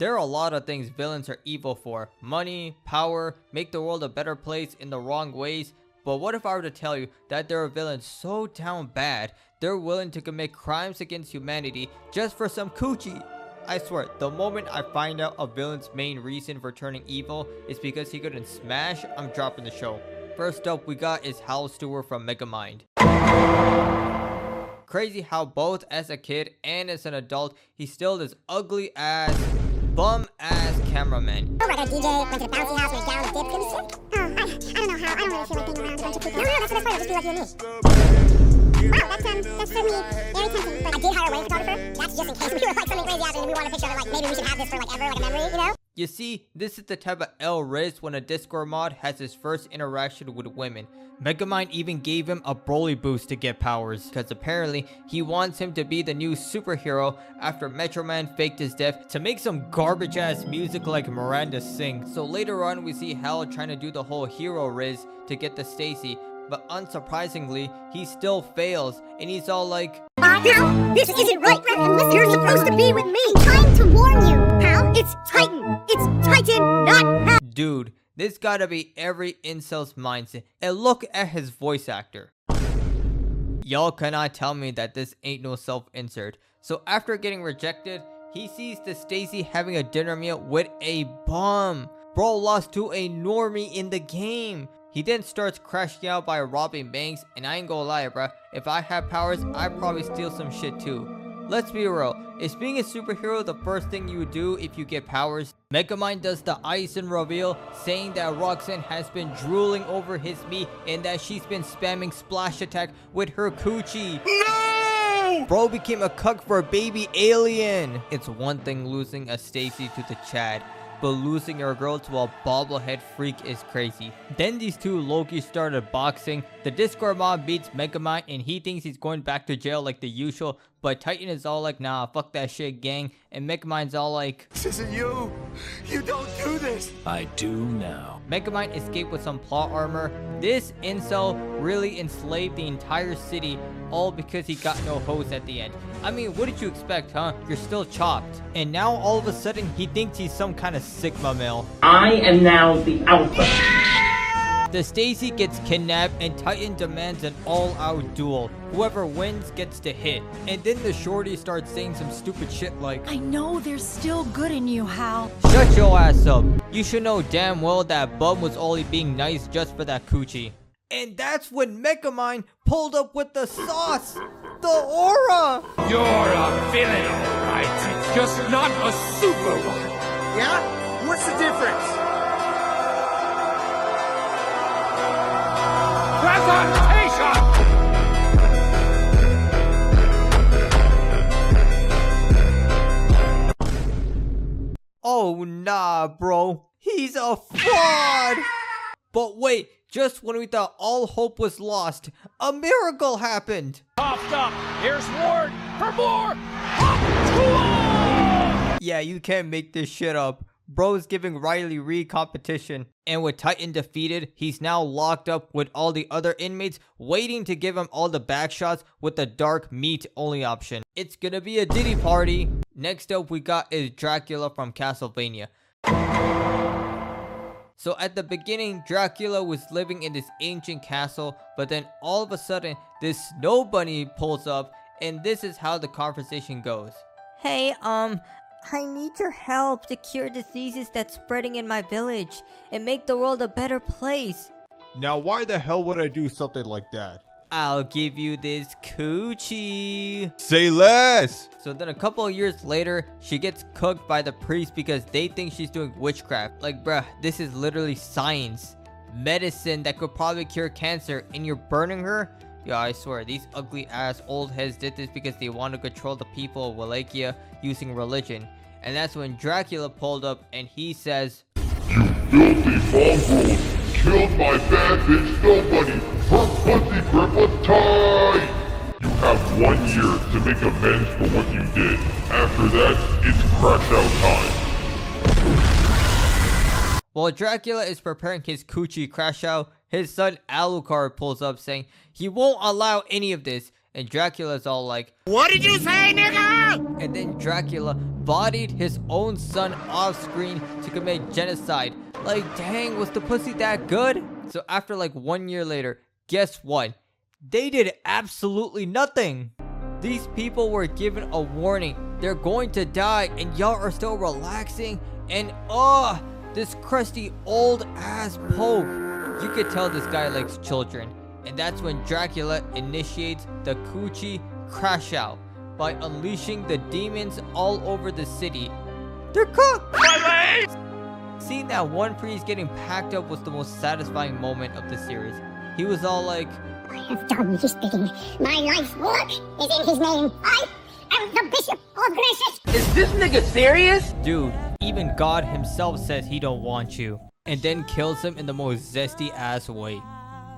There are a lot of things villains are evil for. Money, power, make the world a better place in the wrong ways. But what if I were to tell you that there are villains so down bad, they're willing to commit crimes against humanity just for some coochie? I swear, the moment I find out a villain's main reason for turning evil is because he couldn't smash, I'm dropping the show. First up we got is Hal Stewart from Megamind. Crazy how both as a kid and as an adult, he's still this ugly ass, bum ass cameraman. Oh, like a DJ went to the bouncy house, went down, dip, pretty sick. Oh, I don't know how. I don't really feel like being around a bunch of people. No, that's the best part. Just be like you and me. Wow, that's certainly very tempting. But I did hire a wedding photographer. That's just in case we were like something crazy happened and we want a picture of it. Like maybe we should have this for like ever, like a memory, you know? You see, this is the type of L-Riz when a Discord mod has his first interaction with women. Megamind even gave him a Broly boost to get powers, because apparently he wants him to be the new superhero after Metro Man faked his death to make some garbage ass music like Miranda sings. So later on we see Hal trying to do the whole hero Riz to get the Stacy, but unsurprisingly he still fails and he's all like, Hal, this isn't right unless you're supposed to be with me. I'm trying to warn you, Hal. It's Titan. It's Titan, not Hal. Dude, this gotta be every incel's mindset. And look at his voice actor. Y'all cannot tell me that this ain't no self-insert. So after getting rejected, he sees the Stacy having a dinner meal with a bum. Bro lost to a normie in the game. He then starts crashing out by robbing banks, and I ain't gonna lie, bruh, if I had powers, I'd probably steal some shit too. Let's be real, is being a superhero the first thing you would do if you get powers? Megamind does the Aizen reveal, saying that Roxanne has been drooling over his meat and that she's been spamming splash attack with her coochie. No! Bro became a cuck for a baby alien. It's one thing losing a Stacy to the Chad, but losing your girl to a bobblehead freak is crazy. Then these two Lokis started boxing. The Discord mob beats Megamind and he thinks he's going back to jail like the usual, but Titan is all like, nah, fuck that shit, gang. And Megamind's all like, this isn't you. You don't do this. I do now. Megamind escaped with some plot armor. This incel really enslaved the entire city, all because he got no hose at the end. I mean, what did you expect, huh? You're still chopped. And now all of a sudden he thinks he's some kind of Sigma male. I am now the alpha. The Stacy gets kidnapped and Titan demands an all-out duel. Whoever wins gets to hit. And then the shorty starts saying some stupid shit like, I know there's still good in you, Hal. shut your ass up. You should know damn well that Bum was only being nice just for that coochie. And that's when Megamind pulled up with the sauce. The aura. You're a villain, all right. It's just not a super one. Yeah? What's the difference? Presentation! Oh nah, bro. He's a fraud. But wait, just when we thought all hope was lost, a miracle happened. Popped up. Here's Ward for more. Yeah, you can't make this shit up. Bro's giving Riley Reid competition. And with Titan defeated, he's now locked up with all the other inmates, waiting to give him all the back shots with the dark meat only option. It's gonna be a Diddy party. Next up we got is Dracula from Castlevania. So at the beginning, Dracula was living in this ancient castle, but then all of a sudden, this snow bunny pulls up, and this is how the conversation goes. Hey, I need your help to cure diseases that's spreading in my village and make the world a better place. Now why the hell would I do something like that? I'll give you this coochie. Say less! So then a couple of years later, she gets cooked by the priest because they think she's doing witchcraft. Like, bruh, this is literally science. Medicine that could probably cure cancer, and you're burning her? Yeah, I swear, these ugly ass old heads did this because they want to control the people of Wallachia using religion. And that's when Dracula pulled up and he says, You filthy mongrels! Killed my bad bitch snow bunny! Her pussy grip tight! You have 1 year to make amends for what you did. After that, it's crash out time. While Dracula is preparing his coochie crash out, his son Alucard pulls up saying he won't allow any of this. And Dracula's all like, What did you say, nigga? and then Dracula bodied his own son off screen to commit genocide. Like, dang, was the pussy that good? So after like 1 year later, guess what? They did absolutely nothing. These people were given a warning. They're going to die and y'all are still relaxing. And this crusty old ass Pope. You could tell this guy likes children. And that's when Dracula initiates the Coochie Crash Out by unleashing the demons all over the city. They're cooked! Seeing that one priest getting packed up was the most satisfying moment of the series. He was all like, I have done his bidding. My life's work is in his name. I am the Bishop of Gracious. Is this nigga serious? dude, even God himself says he don't want you. And then kills him in the most zesty ass way.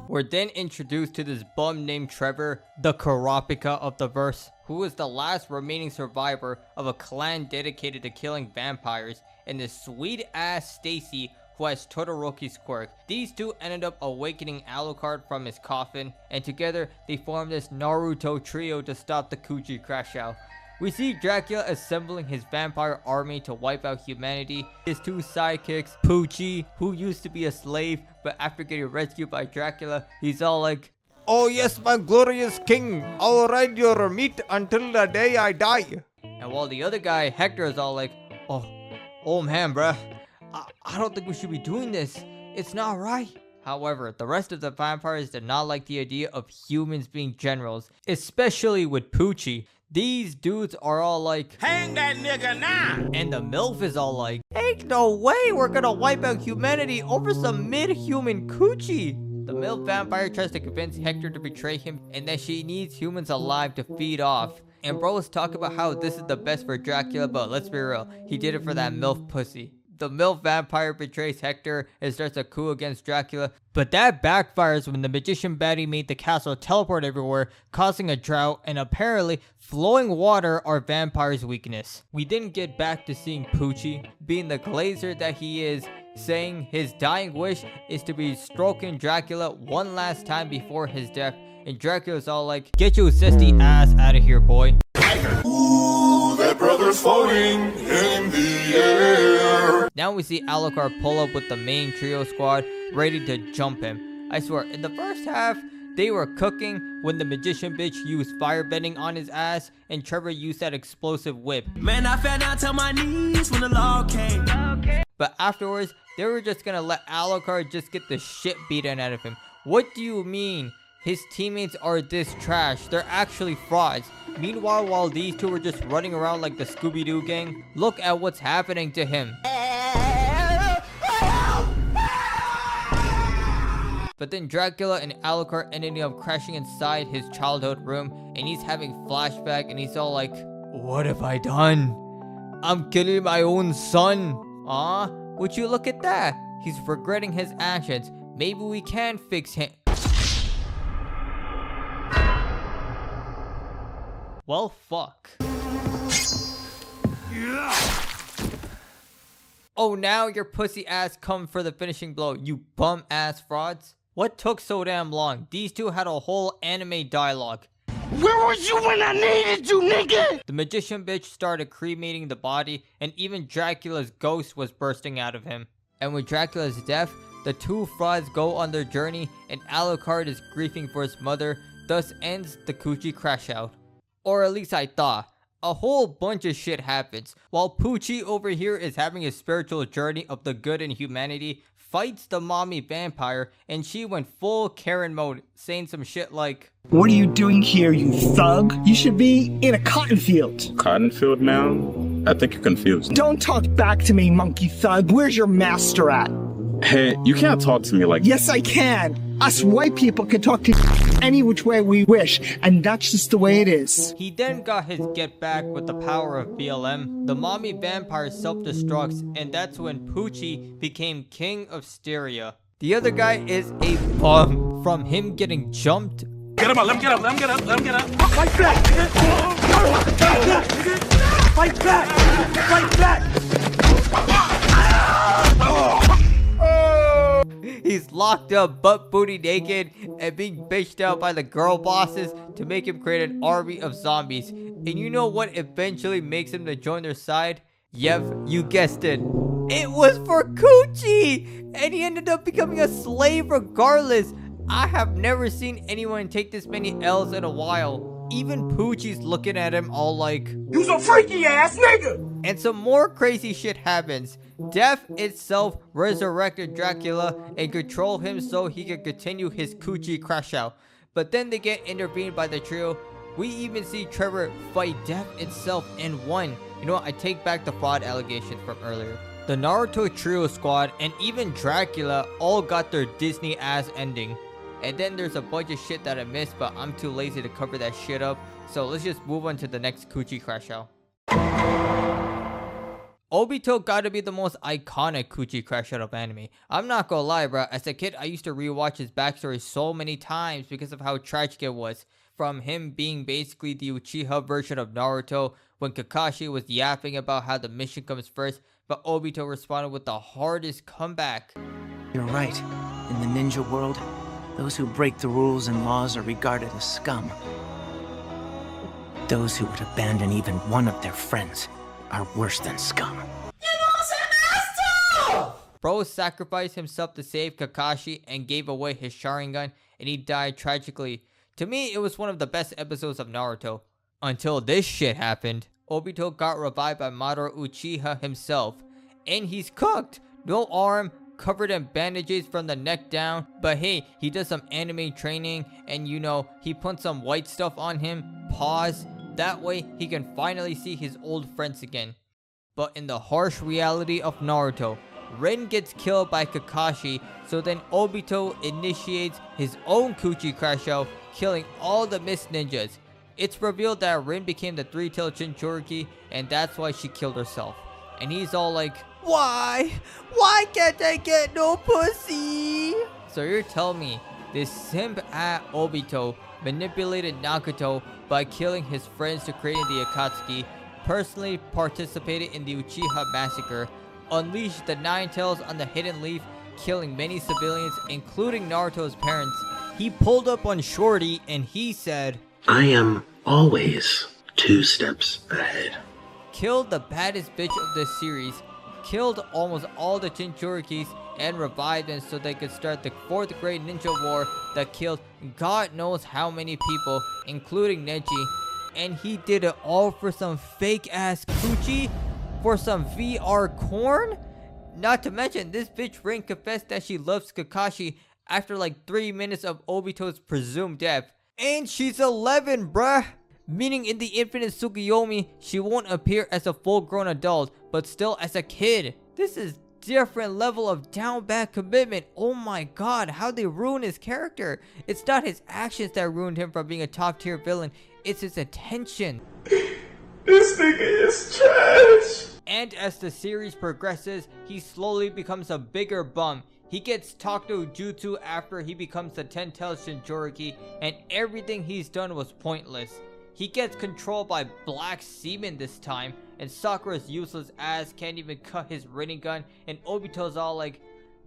We're then introduced to this bum named Trevor, the Karapika of the verse, who is the last remaining survivor of a clan dedicated to killing vampires, and this sweet ass Stacy who has Todoroki's quirk. These two ended up awakening Alucard from his coffin, and together they formed this Naruto trio to stop the Coochie Crash Out. We see Dracula assembling his vampire army to wipe out humanity. His two sidekicks, Poochie, who used to be a slave, but after getting rescued by Dracula, he's all like, Oh yes, my glorious king. I'll ride your meat until the day I die. and while the other guy, Hector, is all like, oh man, bruh, I don't think we should be doing this. It's not right. However, the rest of the vampires did not like the idea of humans being generals, especially with Poochie. These dudes are all like, Hang that nigga now! and the MILF is all like, ain't no way we're gonna wipe out humanity over some mid-human coochie. The MILF vampire tries to convince Hector to betray him and that she needs humans alive to feed off. And bros talk about how this is the best for Dracula, but let's be real, he did it for that MILF pussy. The MILF vampire betrays Hector and starts a coup against Dracula, but that backfires when the magician baddie made the castle teleport everywhere, causing a drought, and apparently flowing water are vampires' weakness. We then get back to seeing Poochie, being the glazer that he is, saying his dying wish is to be stroking Dracula one last time before his death, and Dracula's all like, get your zesty ass out of here, boy. Ooh, that brother's floating in the air. Now we see Alucard pull up with the main trio squad, ready to jump him. I swear, in the first half, they were cooking when the magician bitch used firebending on his ass, and Trevor used that explosive whip. Man, I fell down to my knees when the law came. But afterwards, they were just gonna let Alucard just get the shit beaten out of him. What do you mean? His teammates are this trash. They're actually frauds. Meanwhile, while these two were just running around like the Scooby-Doo gang, look at what's happening to him. But then Dracula and Alucard ended up crashing inside his childhood room, and he's having flashback, and he's all like, what have I done? I'm killing my own son. Would you look at that? He's regretting his actions. Maybe we can fix him. Well, fuck. Oh, now your pussy ass come for the finishing blow, you bum ass frauds. What took so damn long? These two had a whole anime dialogue. Where was you when I needed you, nigga? The magician bitch started cremating the body, and even Dracula's ghost was bursting out of him. And with Dracula's death, the two frauds go on their journey, and Alucard is grieving for his mother, thus ends the Coochie Crash Out. Or at least I thought. A whole bunch of shit happens. While Poochie over here is having a spiritual journey of the good in humanity, fights the mommy vampire, and she went full Karen mode, saying some shit like, What are you doing here, you thug? You should be in a cotton field. Cotton field now? I think you're confused. Don't talk back to me, monkey thug. Where's your master at? Hey, you can't talk to me like Yes, I can. Us white people can talk to any which way we wish, and that's just the way it is. He then got his get back with the power of BLM. The mommy vampire self-destructs, and that's when Poochie became king of Styria. The other guy is a bum. From him getting jumped. Get him up, let him get up, let him get up, let him get up. Fight back! Fight back! Fight back! He's lost locked up butt booty naked and being bitched out by the girl bosses to make him create an army of zombies. And you know what eventually makes him to join their side? Yep, you guessed it. It was for coochie! And he ended up becoming a slave regardless. I have never seen anyone take this many L's in a while. Even Poochie's looking at him all like, "You's a freaky ass nigga!" And some more crazy shit happens. Death itself resurrected Dracula and controlled him so he could continue his coochie crash out. But then they get intervened by the trio. We even see Trevor fight Death itself and won. You know what, I take back the fraud allegations from earlier. The Naruto trio squad and even Dracula all got their Disney ass ending. And then there's a bunch of shit that I missed, but I'm too lazy to cover that shit up. So let's just move on to the next coochie crash out. Obito gotta be the most iconic coochie crash out of anime. I'm not gonna lie, bro. As a kid, I used to rewatch his backstory so many times because of how tragic it was. From him being basically the Uchiha version of Naruto, when Kakashi was yapping about how the mission comes first, but Obito responded with the hardest comeback. You're right. In the ninja world, those who break the rules and laws are regarded as scum. Those who would abandon even one of their friends are worse than scum. Bro sacrificed himself to save Kakashi and gave away his Sharingan, and he died tragically. To me, it was one of the best episodes of Naruto. Until this shit happened. Obito got revived by Madara Uchiha himself. And he's cooked. No arm, covered in bandages from the neck down. But hey, he does some anime training and you know, he put some white stuff on him. Pause. That way, he can finally see his old friends again. But in the harsh reality of Naruto, Rin gets killed by Kakashi, so then Obito initiates his own coochie crash out, killing all the Mist Ninjas. It's revealed that Rin became the three-tailed Jinchuriki, and that's why she killed herself. And he's all like, why? Why can't I get no pussy? So you're telling me this simp at Obito manipulated Nagato by killing his friends to create the Akatsuki, personally participated in the Uchiha massacre, unleashed the Nine Tails on the Hidden Leaf, killing many civilians, including Naruto's parents. He pulled up on Shorty and he said, I am always 2 steps ahead. Killed the baddest bitch of this series, killed almost all the Jinchurikis, and revived them so they could start the 4th Great Ninja War that killed God knows how many people, including Neji. And he did it all for some fake ass coochie? For some VR corn? Not to mention, this bitch Rin confessed that she loves Kakashi after like 3 minutes of Obito's presumed death. And she's 11, bruh! Meaning in the Infinite Tsukuyomi, she won't appear as a full-grown adult, but still as a kid. This is different level of down bad commitment. Oh my god, how they ruin his character. It's not his actions that ruined him from being a top tier villain, it's his attention. This nigga is trash! And as the series progresses, he slowly becomes a bigger bum. He gets talked to jutsu after he becomes the 10-tailed Jinchuriki, and everything he's done was pointless. He gets controlled by black semen this time, and Sakura's useless ass can't even cut his Rinnegan, and Obito's all like,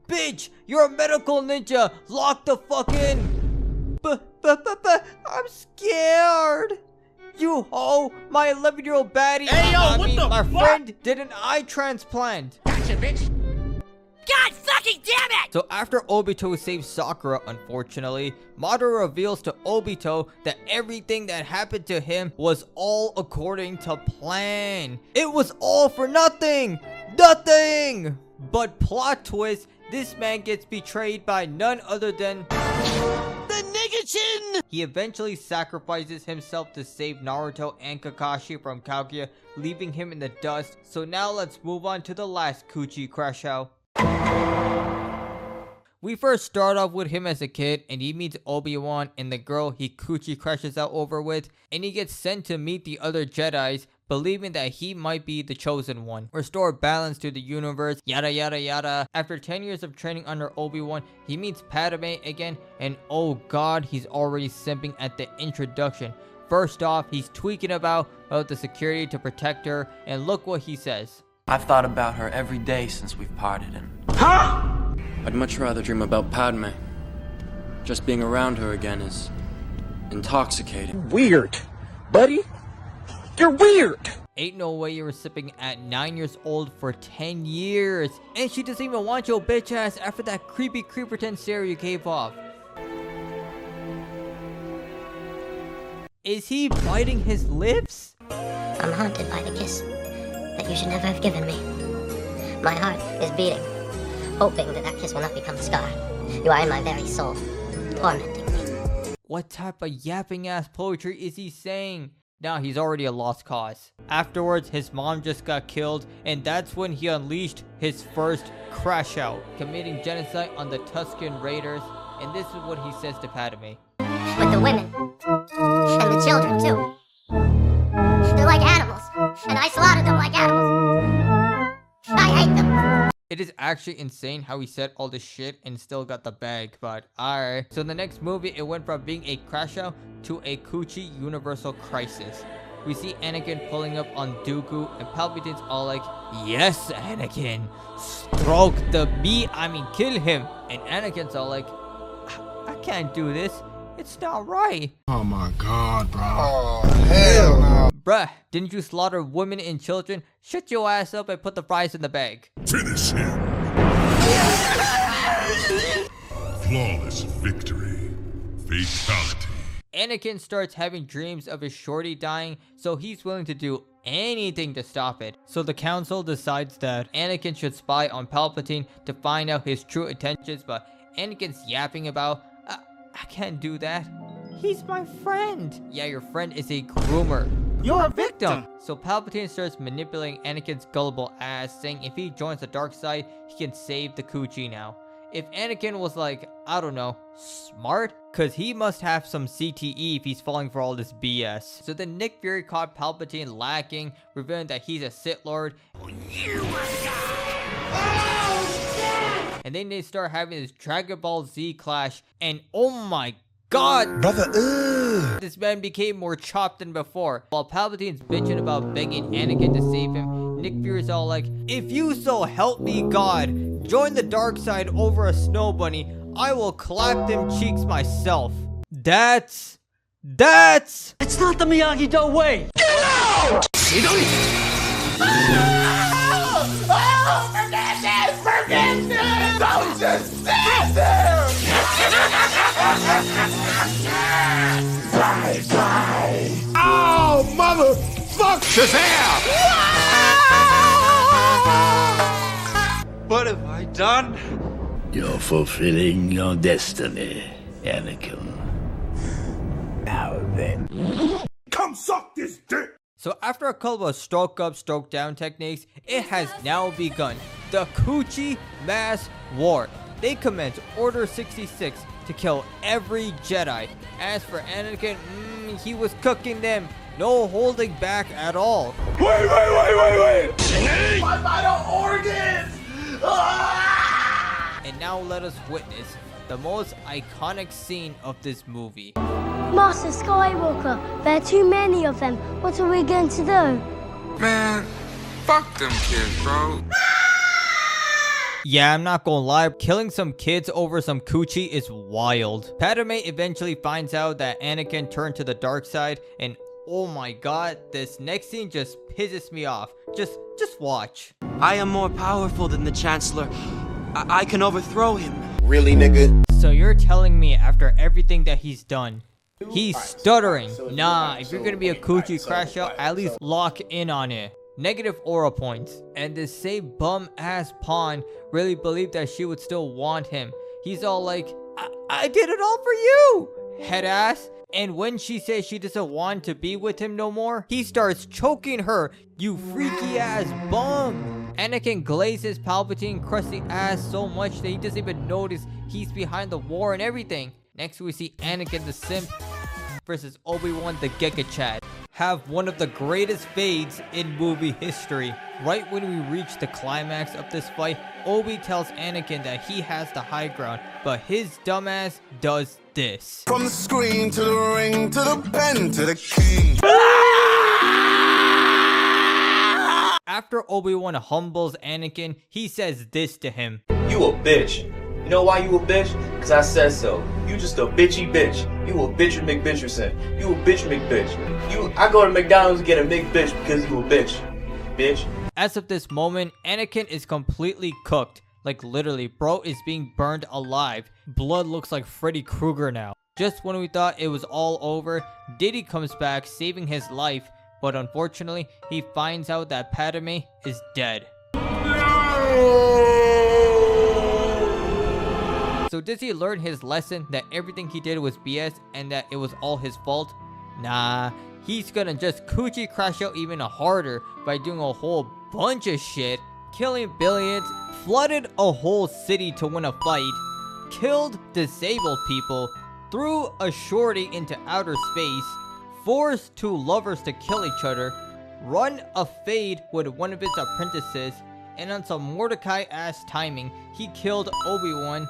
bitch, you're a medical ninja, lock the fuck in! But, I'm scared! You hoe, my 11-year-old baddie, Hey, yo, my friend did an eye transplant. Gotcha, bitch! God fucking damn it! So after Obito saves Sakura, unfortunately, Madara reveals to Obito that everything that happened to him was all according to plan. It was all for nothing! Nothing! But plot twist, this man gets betrayed by none other than the Nigga-chin! He eventually sacrifices himself to save Naruto and Kakashi from Kaguya, leaving him in the dust. So now let's move on to the last coochie crash out. We first start off with him as a kid, and he meets Obi-Wan and the girl he coochie crashes out over with, and he gets sent to meet the other Jedis, believing that he might be the chosen one. Restore balance to the universe, yada yada yada. After 10 years of training under Obi-Wan, he meets Padme again, and oh god, he's already simping at the introduction. First off, he's tweaking about the security to protect her, and look what he says. I've thought about her every day since we've parted, and I'd much rather dream about Padme. Just being around her again is intoxicating. Weird, buddy. You're weird. Ain't no way you were sipping at 9 years old for 10 years. And she doesn't even want your bitch ass after that creepy creeperton stare you gave off. Is he biting his lips? I'm haunted by the kiss that you should never have given me. My heart is beating, hoping that that kiss will not become a scar. You are in my very soul, tormenting me. What type of yapping ass poetry is he saying? Now he's already a lost cause. Afterwards, his mom just got killed, and that's when he unleashed his first crash out, committing genocide on the Tusken Raiders. And this is what he says to Padme. With the women, and the children too. They're like animals, and I slaughtered them like animals. I hate them. It is actually insane how he said all this shit and still got the bag, but alright. So in the next movie, it went from being a crash out to a coochie universal crisis. We see Anakin pulling up on Dooku, and Palpatine's all like, "Yes, Anakin, stroke the beat, kill him." And Anakin's all like, I can't do this. It's not right. Oh my god, bro. Oh, hell no. Bruh, didn't you slaughter women and children? Shut your ass up and put the fries in the bag. Finish him. Flawless victory. Fatality. Anakin starts having dreams of his shorty dying, so he's willing to do anything to stop it. So the council decides that Anakin should spy on Palpatine to find out his true intentions, but Anakin's yapping about, I can't do that. He's my friend. Yeah, your friend is a groomer. You're a victim. So Palpatine starts manipulating Anakin's gullible ass, saying if he joins the dark side, he can save the coochie now. If Anakin was like, I don't know, smart? Cause he must have some CTE if he's falling for all this BS. So then Nick Fury caught Palpatine lacking, revealing that he's a Sith Lord. And then they start having this Dragon Ball Z clash, and oh my god, brother, this man became more chopped than before. While Palpatine's bitching about begging Anakin to save him, Nick Fury's all like, if you so help me God, join the dark side over a snow bunny, I will clap them cheeks myself. That's... It's not the Miyagi-Do way! Get out! Forgiveness! Don't just stand there! Die! Oh, motherfuck! Shazam! What have I done? You're fulfilling your destiny, Anakin. Now then. Come suck this dick! So after a couple of stroke up, stroke down techniques, it has now begun. The Coochie Mass War. They commence Order 66 to kill every Jedi. As for Anakin, he was cooking them. No holding back at all. Wait! My vital organs! And now let us witness the most iconic scene of this movie. Master Skywalker, there are too many of them. What are we going to do? Man, fuck them kids, bro. Yeah, I'm not gonna lie, killing some kids over some coochie is wild. Padme eventually finds out that Anakin turned to the dark side, and oh my god, this next scene just pisses me off. Just watch. I am more powerful than the Chancellor. I can overthrow him. Really, nigga? So you're telling me after everything that he's done, he's stuttering? Nah, if you're gonna be a coochie crash out, at least lock in on it. Negative aura points. And this same bum ass pawn really believed that she would still want him. He's all like, I did it all for you, head ass. And when she says she doesn't want to be with him no more, he starts choking her. You freaky ass bum. Anakin glazes Palpatine crusty ass so much that he doesn't even notice he's behind the war and everything. Next we see Anakin the Simp versus Obi-Wan the Giga Chad have one of the greatest fades in movie history. Right when we reach the climax of this fight, Obi tells Anakin that he has the high ground, but his dumbass does this. From the screen to the ring to the pen to the king. After Obi-Wan humbles Anakin, he says this to him. You a bitch. You know why you a bitch? Cause I said so. You just a bitchy bitch. You a bitch McBitcherson. You a bitch McBitch. I go to McDonald's and get a McBitch because you a bitch. Bitch. As of this moment, Anakin is completely cooked. Like literally, bro is being burned alive. Blood looks like Freddy Krueger now. Just when we thought it was all over, Diddy comes back saving his life, but unfortunately, he finds out that Padme is dead. So does he learn his lesson that everything he did was BS and that it was all his fault? Nah, he's gonna just coochie crash out even harder by doing a whole bunch of shit, killing billions, flooded a whole city to win a fight, killed disabled people, threw a shorty into outer space, forced two lovers to kill each other, run a fade with one of his apprentices, and on some Mordecai-ass timing, he killed Obi-Wan,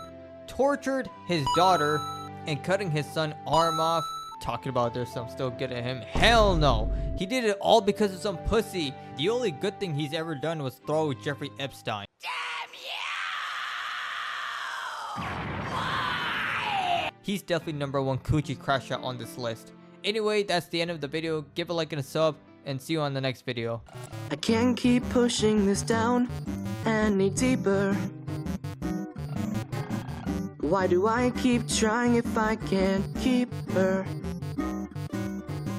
tortured his daughter, and cutting his son's arm off. Talking about there's some still good at him. Hell no. He did it all because of some pussy. The only good thing he's ever done was throw Jeffrey Epstein. Damn you! Why? He's definitely #1 coochie crasher on this list. Anyway, that's the end of the video. Give a like and a sub, and see you on the next video. I can't keep pushing this down any deeper. Why do I keep trying if I can't keep her?